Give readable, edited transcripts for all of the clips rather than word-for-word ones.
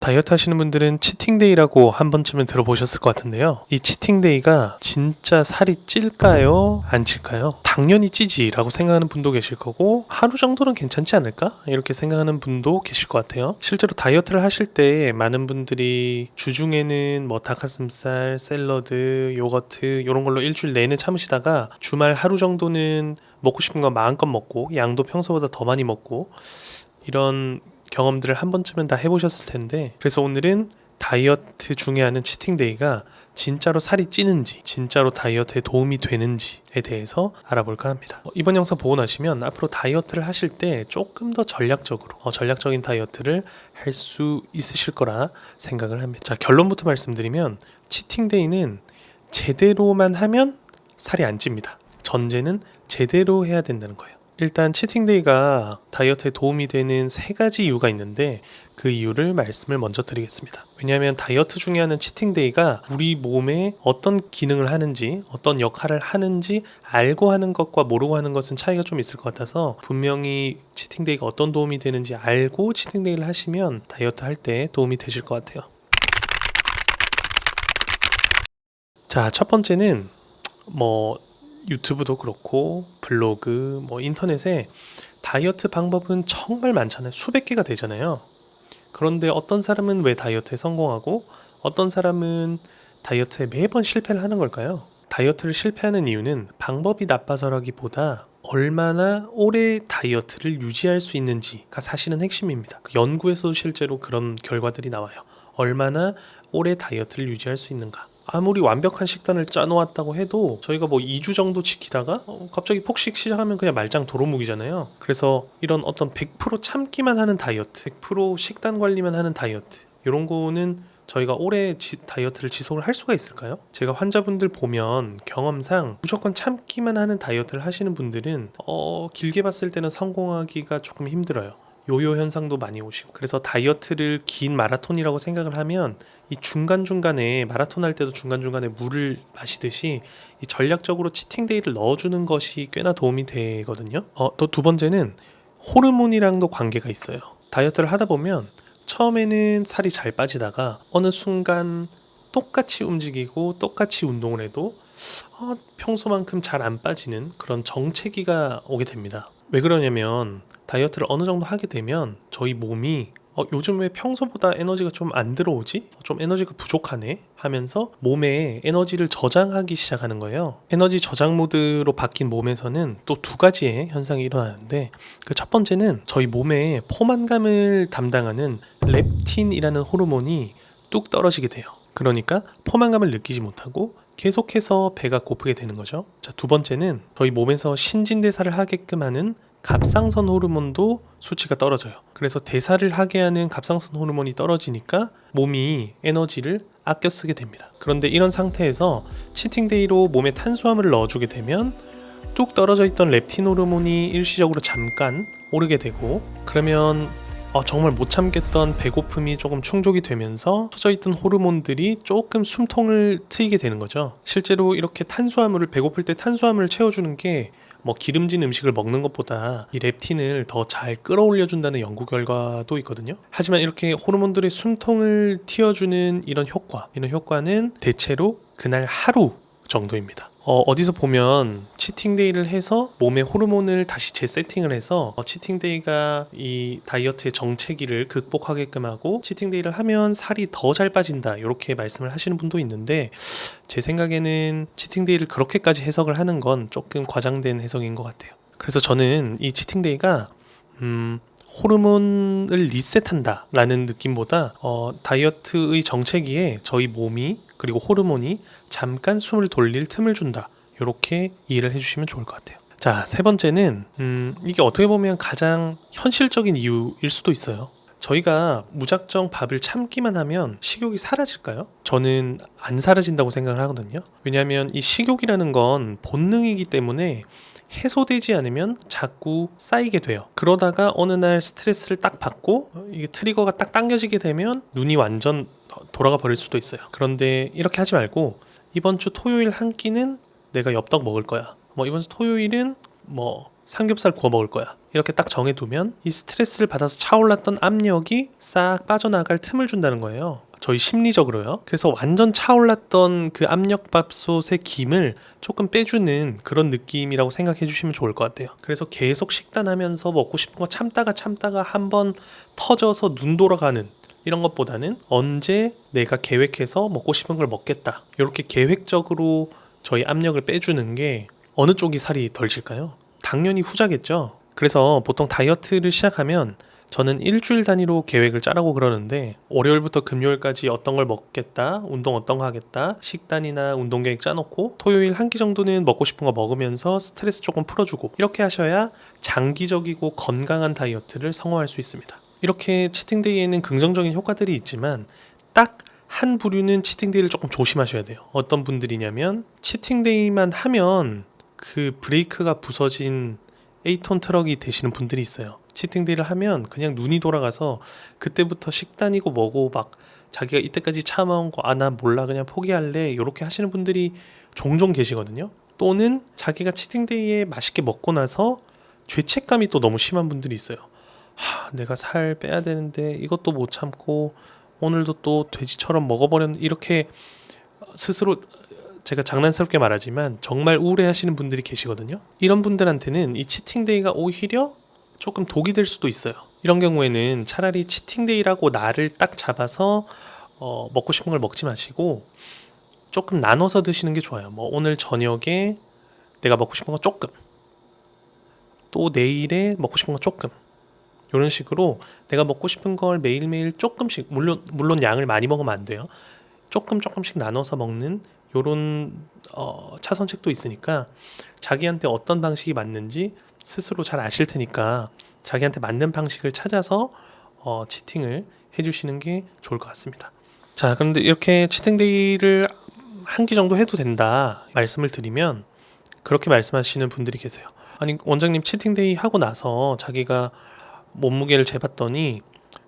다이어트 하시는 분들은 치팅데이라고 한 번쯤은 들어보셨을 것 같은데요. 이 치팅데이가 진짜 살이 찔까요? 안 찔까요? 당연히 찌지라고 생각하는 분도 계실 거고, 하루 정도는 괜찮지 않을까? 이렇게 생각하는 분도 계실 것 같아요. 실제로 다이어트를 하실 때 많은 분들이 주중에는 뭐 닭가슴살, 샐러드, 요거트 이런 걸로 일주일 내내 참으시다가 주말 하루 정도는 먹고 싶은 거 마음껏 먹고 양도 평소보다 더 많이 먹고, 이런 경험들을 한 번쯤은 다 해보셨을 텐데, 그래서 오늘은 다이어트 중에 하는 치팅데이가 진짜로 살이 찌는지, 진짜로 다이어트에 도움이 되는지에 대해서 알아볼까 합니다. 이번 영상 보고 나시면 앞으로 다이어트를 하실 때 조금 더 전략적인 다이어트를 할 수 있으실 거라 생각을 합니다. 자, 결론부터 말씀드리면 치팅데이는 제대로만 하면 살이 안 찝니다. 전제는 제대로 해야 된다는 거예요. 일단 치팅데이가 다이어트에 도움이 되는 3가지 이유가 있는데, 그 이유를 말씀을 먼저 드리겠습니다. 왜냐하면 다이어트 중에 하는 치팅데이가 우리 몸에 어떤 기능을 하는지, 어떤 역할을 하는지 알고 하는 것과 모르고 하는 것은 차이가 좀 있을 것 같아서, 분명히 치팅데이가 어떤 도움이 되는지 알고 치팅데이를 하시면 다이어트 할 때 도움이 되실 것 같아요. 자, 첫 번째는 유튜브도 그렇고 블로그, 인터넷에 다이어트 방법은 정말 많잖아요. 수백 개가 되잖아요. 그런데 어떤 사람은 왜 다이어트에 성공하고 어떤 사람은 다이어트에 매번 실패를 하는 걸까요? 다이어트를 실패하는 이유는 방법이 나빠서라기보다 얼마나 오래 다이어트를 유지할 수 있는지가 사실은 핵심입니다. 그 연구에서도 실제로 그런 결과들이 나와요. 얼마나 오래 다이어트를 유지할 수 있는가. 아무리 완벽한 식단을 짜놓았다고 해도 저희가 2주 정도 지키다가 갑자기 폭식 시작하면 그냥 말짱 도루묵이잖아요. 그래서 이런 어떤 100% 참기만 하는 다이어트, 100% 식단 관리만 하는 다이어트, 이런 거는 저희가 오래 다이어트를 지속을 할 수가 있을까요? 제가 환자분들 보면 경험상 무조건 참기만 하는 다이어트를 하시는 분들은 길게 봤을 때는 성공하기가 조금 힘들어요. 요요 현상도 많이 오시고, 그래서 다이어트를 긴 마라톤이라고 생각을 하면 이 중간중간에, 마라톤 할 때도 중간중간에 물을 마시듯이 이 전략적으로 치팅데이를 넣어주는 것이 꽤나 도움이 되거든요. 또 두 번째는 호르몬이랑도 관계가 있어요. 다이어트를 하다 보면 처음에는 살이 잘 빠지다가 어느 순간 똑같이 움직이고 똑같이 운동을 해도 평소만큼 잘 안 빠지는 그런 정체기가 오게 됩니다. 왜 그러냐면 다이어트를 어느 정도 하게 되면 저희 몸이 요즘 왜 평소보다 에너지가 좀 안 들어오지? 좀 에너지가 부족하네? 하면서 몸에 에너지를 저장하기 시작하는 거예요. 에너지 저장 모드로 바뀐 몸에서는 또 2가지의 현상이 일어나는데, 그 첫 번째는 저희 몸에 포만감을 담당하는 렙틴이라는 호르몬이 뚝 떨어지게 돼요. 그러니까 포만감을 느끼지 못하고 계속해서 배가 고프게 되는 거죠. 자, 두 번째는 저희 몸에서 신진대사를 하게끔 하는 갑상선 호르몬도 수치가 떨어져요. 그래서 대사를 하게 하는 갑상선 호르몬이 떨어지니까 몸이 에너지를 아껴 쓰게 됩니다. 그런데 이런 상태에서 치팅데이로 몸에 탄수화물을 넣어주게 되면 뚝 떨어져 있던 렙틴 호르몬이 일시적으로 잠깐 오르게 되고, 그러면 정말 못 참겠던 배고픔이 조금 충족이 되면서 터져 있던 호르몬들이 조금 숨통을 트이게 되는 거죠. 실제로 이렇게 배고플 때 탄수화물을 채워주는 게 기름진 음식을 먹는 것보다 이 렙틴을 더 잘 끌어올려준다는 연구 결과도 있거든요. 하지만 이렇게 호르몬들의 숨통을 틔워주는 이런 효과는 대체로 그날 하루 정도입니다. 어디서 보면 치팅데이를 해서 몸의 호르몬을 다시 재세팅을 해서 치팅데이가 이 다이어트의 정체기를 극복하게끔 하고 치팅데이를 하면 살이 더 잘 빠진다, 이렇게 말씀을 하시는 분도 있는데, 제 생각에는 치팅데이를 그렇게까지 해석을 하는 건 조금 과장된 해석인 것 같아요. 그래서 저는 이 치팅데이가 호르몬을 리셋한다 라는 느낌보다 다이어트의 정체기에 저희 몸이, 그리고 호르몬이 잠깐 숨을 돌릴 틈을 준다, 이렇게 이해를 해주시면 좋을 것 같아요. 자, 세 번째는 이게 어떻게 보면 가장 현실적인 이유일 수도 있어요. 저희가 무작정 밥을 참기만 하면 식욕이 사라질까요? 저는 안 사라진다고 생각을 하거든요. 왜냐하면 이 식욕이라는 건 본능이기 때문에 해소되지 않으면 자꾸 쌓이게 돼요. 그러다가 어느 날 스트레스를 딱 받고 이게 트리거가 딱 당겨지게 되면 눈이 완전 돌아가 버릴 수도 있어요. 그런데 이렇게 하지 말고, 이번 주 토요일 한 끼는 내가 엽떡 먹을 거야. 이번 주 토요일은 삼겹살 구워 먹을 거야. 이렇게 딱 정해두면 이 스트레스를 받아서 차올랐던 압력이 싹 빠져나갈 틈을 준다는 거예요. 저희 심리적으로요. 그래서 완전 차올랐던 그 압력밥솥의 김을 조금 빼주는 그런 느낌이라고 생각해 주시면 좋을 것 같아요. 그래서 계속 식단하면서 먹고 싶은 거 참다가 한번 터져서 눈 돌아가는 이런 것보다는 언제 내가 계획해서 먹고 싶은 걸 먹겠다, 이렇게 계획적으로 저희 압력을 빼주는 게 어느 쪽이 살이 덜 찔까요? 당연히 후자겠죠. 그래서 보통 다이어트를 시작하면 저는 일주일 단위로 계획을 짜라고 그러는데, 월요일부터 금요일까지 어떤 걸 먹겠다, 운동 어떤 거 하겠다, 식단이나 운동 계획 짜놓고 토요일 한 끼 정도는 먹고 싶은 거 먹으면서 스트레스 조금 풀어주고, 이렇게 하셔야 장기적이고 건강한 다이어트를 성공할 수 있습니다. 이렇게 치팅데이에는 긍정적인 효과들이 있지만 딱 한 부류는 치팅데이를 조금 조심하셔야 돼요. 어떤 분들이냐면 치팅데이만 하면 그 브레이크가 부서진 8톤 트럭이 되시는 분들이 있어요. 치팅데이를 하면 그냥 눈이 돌아가서 그때부터 식단이고 뭐고 막 자기가 이때까지 참아온 거 나 몰라 그냥 포기할래, 이렇게 하시는 분들이 종종 계시거든요. 또는 자기가 치팅데이에 맛있게 먹고 나서 죄책감이 또 너무 심한 분들이 있어요. 내가 살 빼야 되는데 이것도 못 참고 오늘도 또 돼지처럼 먹어버렸는데, 이렇게 스스로, 제가 장난스럽게 말하지만 정말 우울해하시는 분들이 계시거든요. 이런 분들한테는 이 치팅데이가 오히려 조금 독이 될 수도 있어요. 이런 경우에는 차라리 치팅데이라고 날을 딱 잡아서 먹고 싶은 걸 먹지 마시고 조금 나눠서 드시는 게 좋아요. 뭐 오늘 저녁에 내가 먹고 싶은 거 조금, 또 내일에 먹고 싶은 거 조금, 이런 식으로 내가 먹고 싶은 걸 매일매일 조금씩, 물론 양을 많이 먹으면 안 돼요. 조금씩 나눠서 먹는 요런 차선책도 있으니까 자기한테 어떤 방식이 맞는지 스스로 잘 아실 테니까 자기한테 맞는 방식을 찾아서 치팅을 해주시는 게 좋을 것 같습니다. 자, 그런데 이렇게 치팅데이를 한 끼 정도 해도 된다 말씀을 드리면 그렇게 말씀하시는 분들이 계세요. 아니 원장님, 치팅데이 하고 나서 자기가 몸무게를 재봤더니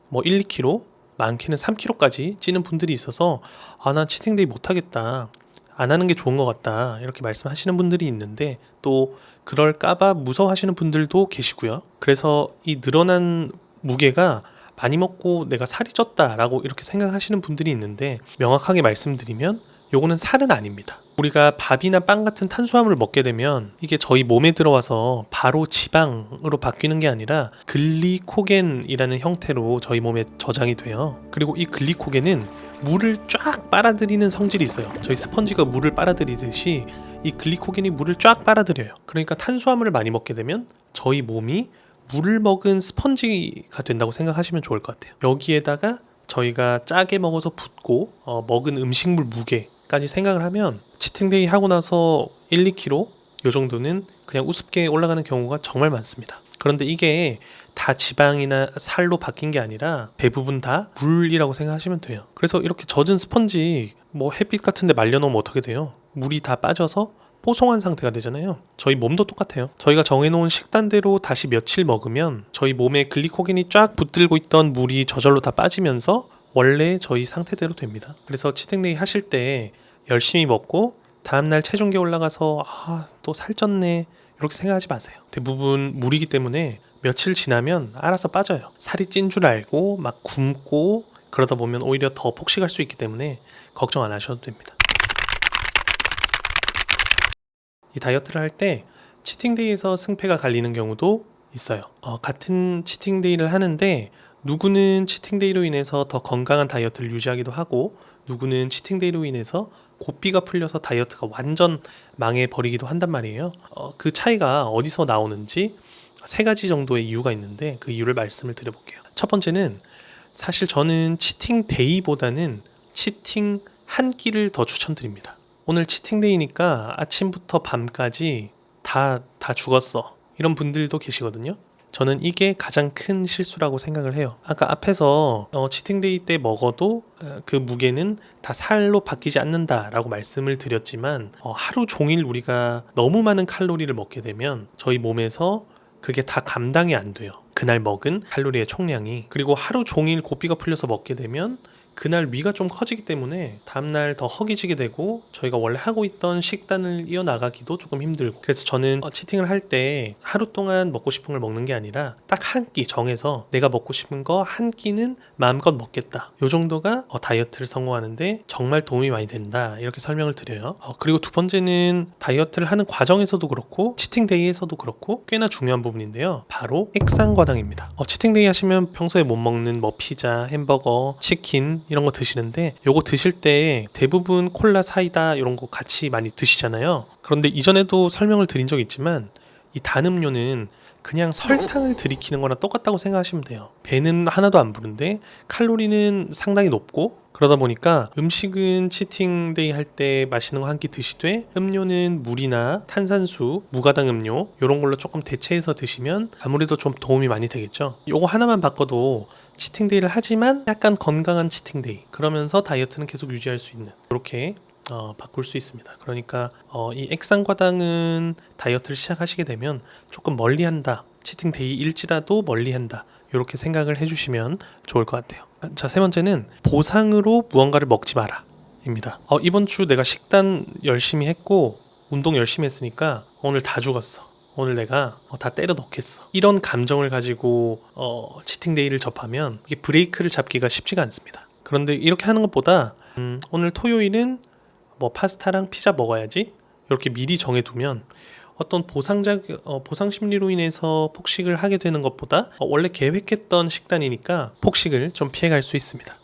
뭐 1, 2kg, 많게는 3kg까지 찌는 분들이 있어서 난 치팅데이 못하겠다, 안 하는 게 좋은 것 같다, 이렇게 말씀하시는 분들이 있는데, 또 그럴까봐 무서워하시는 분들도 계시고요. 그래서 이 늘어난 무게가 많이 먹고 내가 살이 쪘다라고 이렇게 생각하시는 분들이 있는데, 명확하게 말씀드리면 요거는 살은 아닙니다. 우리가 밥이나 빵 같은 탄수화물을 먹게 되면 이게 저희 몸에 들어와서 바로 지방으로 바뀌는 게 아니라 글리코겐이라는 형태로 저희 몸에 저장이 돼요. 그리고 이 글리코겐은 물을 쫙 빨아들이는 성질이 있어요. 저희 스펀지가 물을 빨아들이듯이 이 글리코겐이 물을 쫙 빨아들여요. 그러니까 탄수화물을 많이 먹게 되면 저희 몸이 물을 먹은 스펀지가 된다고 생각하시면 좋을 것 같아요. 여기에다가 저희가 짜게 먹어서 붓고 먹은 음식물 무게까지 생각을 하면 치팅데이 하고 나서 1, 2kg 요 정도는 그냥 우습게 올라가는 경우가 정말 많습니다. 그런데 이게 다 지방이나 살로 바뀐 게 아니라 대부분 다 물이라고 생각하시면 돼요. 그래서 이렇게 젖은 스펀지 뭐 햇빛 같은 데 말려놓으면 어떻게 돼요? 물이 다 빠져서 뽀송한 상태가 되잖아요. 저희 몸도 똑같아요. 저희가 정해놓은 식단대로 다시 며칠 먹으면 저희 몸에 글리코겐이 쫙 붙들고 있던 물이 저절로 다 빠지면서 원래 저희 상태대로 됩니다. 그래서 치팅데이 하실 때 열심히 먹고 다음날 체중계 올라가서 또 살쪘네 이렇게 생각하지 마세요. 대부분 물이기 때문에 며칠 지나면 알아서 빠져요. 살이 찐 줄 알고 막 굶고 그러다 보면 오히려 더 폭식할 수 있기 때문에 걱정 안 하셔도 됩니다. 이 다이어트를 할 때 치팅데이에서 승패가 갈리는 경우도 있어요. 같은 치팅데이를 하는데 누구는 치팅데이로 인해서 더 건강한 다이어트를 유지하기도 하고, 누구는 치팅데이로 인해서 고삐가 풀려서 다이어트가 완전 망해버리기도 한단 말이에요. 그 차이가 어디서 나오는지 3가지 정도의 이유가 있는데 그 이유를 말씀을 드려볼게요. 첫 번째는 사실 저는 치팅데이보다는 치팅 한 끼를 더 추천드립니다. 오늘 치팅데이니까 아침부터 밤까지 다 죽었어, 이런 분들도 계시거든요. 저는 이게 가장 큰 실수라고 생각을 해요. 아까 앞에서 치팅데이 때 먹어도 그 무게는 다 살로 바뀌지 않는다라고 말씀을 드렸지만 하루 종일 우리가 너무 많은 칼로리를 먹게 되면 저희 몸에서 그게 다 감당이 안 돼요. 그날 먹은 칼로리의 총량이. 그리고 하루 종일 고삐가 풀려서 먹게 되면 그날 위가 좀 커지기 때문에 다음날 더 허기지게 되고 저희가 원래 하고 있던 식단을 이어나가기도 조금 힘들고, 그래서 저는 치팅을 할 때 하루 동안 먹고 싶은 걸 먹는 게 아니라 딱 한 끼 정해서 내가 먹고 싶은 거 한 끼는 마음껏 먹겠다, 요 정도가 다이어트를 성공하는데 정말 도움이 많이 된다, 이렇게 설명을 드려요. 그리고 두 번째는 다이어트를 하는 과정에서도 그렇고 치팅데이에서도 그렇고 꽤나 중요한 부분인데요, 바로 액상과당입니다. 치팅데이 하시면 평소에 못 먹는 피자, 햄버거, 치킨 이런 거 드시는데, 요거 드실 때 대부분 콜라, 사이다 이런 거 같이 많이 드시잖아요. 그런데 이전에도 설명을 드린 적 있지만 이 단 음료는 그냥 설탕을 들이키는 거랑 똑같다고 생각하시면 돼요. 배는 하나도 안 부른데 칼로리는 상당히 높고, 그러다 보니까 음식은 치팅데이 할 때 맛있는 거 한 끼 드시되 음료는 물이나 탄산수, 무가당 음료 이런 걸로 조금 대체해서 드시면 아무래도 좀 도움이 많이 되겠죠. 요거 하나만 바꿔도 치팅데이를 하지만 약간 건강한 치팅데이, 그러면서 다이어트는 계속 유지할 수 있는, 이렇게 바꿀 수 있습니다. 그러니까 이 액상과당은 다이어트를 시작하시게 되면 조금 멀리한다, 치팅데이일지라도 멀리한다, 이렇게 생각을 해주시면 좋을 것 같아요. 자, 세 번째는 보상으로 무언가를 먹지 마라 입니다. 이번 주 내가 식단 열심히 했고 운동 열심히 했으니까 오늘 다 죽었어, 오늘 내가 다 때려 넣겠어, 이런 감정을 가지고 치팅데이를 접하면 이게 브레이크를 잡기가 쉽지가 않습니다. 그런데 이렇게 하는 것보다 오늘 토요일은 파스타랑 피자 먹어야지, 이렇게 미리 정해두면 어떤 보상 심리로 인해서 폭식을 하게 되는 것보다 원래 계획했던 식단이니까 폭식을 좀 피해갈 수 있습니다.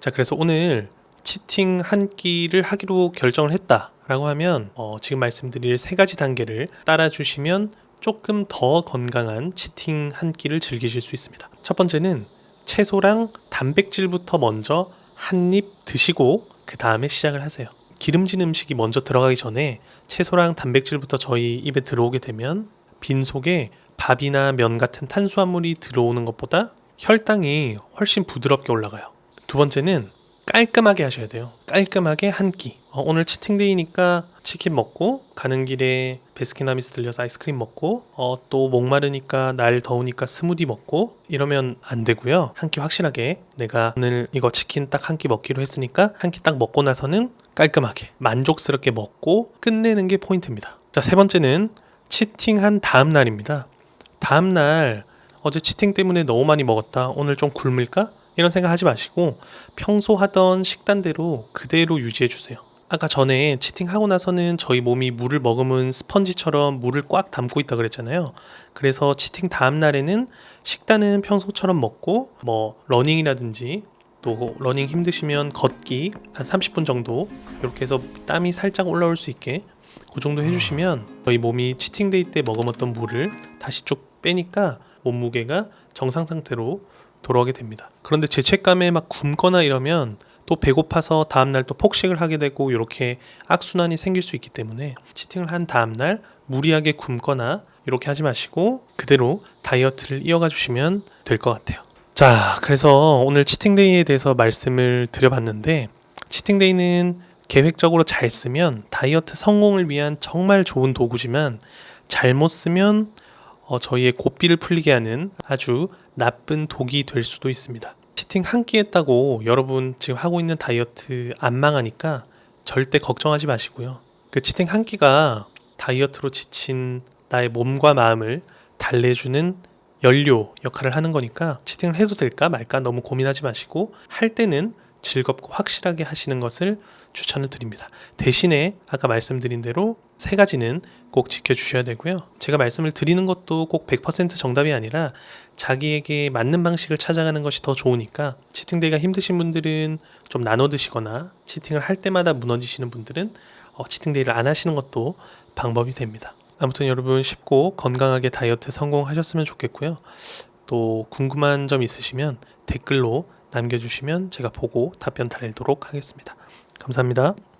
자, 그래서 오늘 치팅 한 끼를 하기로 결정을 했다라고 하면 지금 말씀드릴 세 가지 단계를 따라주시면 조금 더 건강한 치팅 한 끼를 즐기실 수 있습니다. 첫 번째는 채소랑 단백질부터 먼저 한 입 드시고 그 다음에 시작을 하세요. 기름진 음식이 먼저 들어가기 전에 채소랑 단백질부터 저희 입에 들어오게 되면 빈속에 밥이나 면 같은 탄수화물이 들어오는 것보다 혈당이 훨씬 부드럽게 올라가요. 두 번째는 깔끔하게 하셔야 돼요. 깔끔하게 한 끼. 오늘 치팅데이니까 치킨 먹고 가는 길에 베스킨라빈스 들려서 아이스크림 먹고 또 목마르니까 날 더우니까 스무디 먹고 이러면 안 되고요. 한 끼 확실하게 내가 오늘 이거 치킨 딱 한 끼 먹기로 했으니까 한 끼 딱 먹고 나서는 깔끔하게 만족스럽게 먹고 끝내는 게 포인트입니다. 자, 세 번째는 치팅한 다음 날입니다. 다음 날 어제 치팅 때문에 너무 많이 먹었다, 오늘 좀 굶을까? 이런 생각 하지 마시고 평소 하던 식단대로 그대로 유지해 주세요. 아까 전에 치팅하고 나서는 저희 몸이 물을 머금은 스펀지처럼 물을 꽉 담고 있다 그랬잖아요. 그래서 치팅 다음 날에는 식단은 평소처럼 먹고 러닝이라든지 또 러닝 힘드시면 걷기 한 30분 정도, 이렇게 해서 땀이 살짝 올라올 수 있게 그 정도 해주시면 저희 몸이 치팅데이 때 머금었던 물을 다시 쭉 빼니까 몸무게가 정상 상태로 돌아오게 됩니다. 그런데 죄책감에 막 굶거나 이러면 또 배고파서 다음날 또 폭식을 하게 되고 이렇게 악순환이 생길 수 있기 때문에 치팅을 한 다음날 무리하게 굶거나 이렇게 하지 마시고 그대로 다이어트를 이어가 주시면 될 것 같아요. 자, 그래서 오늘 치팅데이에 대해서 말씀을 드려봤는데, 치팅데이는 계획적으로 잘 쓰면 다이어트 성공을 위한 정말 좋은 도구지만 잘못 쓰면 저희의 고삐를 풀리게 하는 아주 나쁜 독이 될 수도 있습니다. 치팅 한 끼 했다고 여러분 지금 하고 있는 다이어트 안 망하니까 절대 걱정하지 마시고요. 그 치팅 한 끼가 다이어트로 지친 나의 몸과 마음을 달래주는 연료 역할을 하는 거니까 치팅을 해도 될까 말까 너무 고민하지 마시고 할 때는 즐겁고 확실하게 하시는 것을 추천을 드립니다. 대신에 아까 말씀드린 대로 세 가지는 꼭 지켜주셔야 되고요. 제가 말씀을 드리는 것도 꼭 100% 정답이 아니라 자기에게 맞는 방식을 찾아가는 것이 더 좋으니까 치팅데이가 힘드신 분들은 좀 나눠 드시거나 치팅을 할 때마다 무너지시는 분들은 치팅데이를 안 하시는 것도 방법이 됩니다. 아무튼 여러분 쉽고 건강하게 다이어트 성공하셨으면 좋겠고요. 또 궁금한 점 있으시면 댓글로 남겨주시면 제가 보고 답변 달도록 하겠습니다. 감사합니다.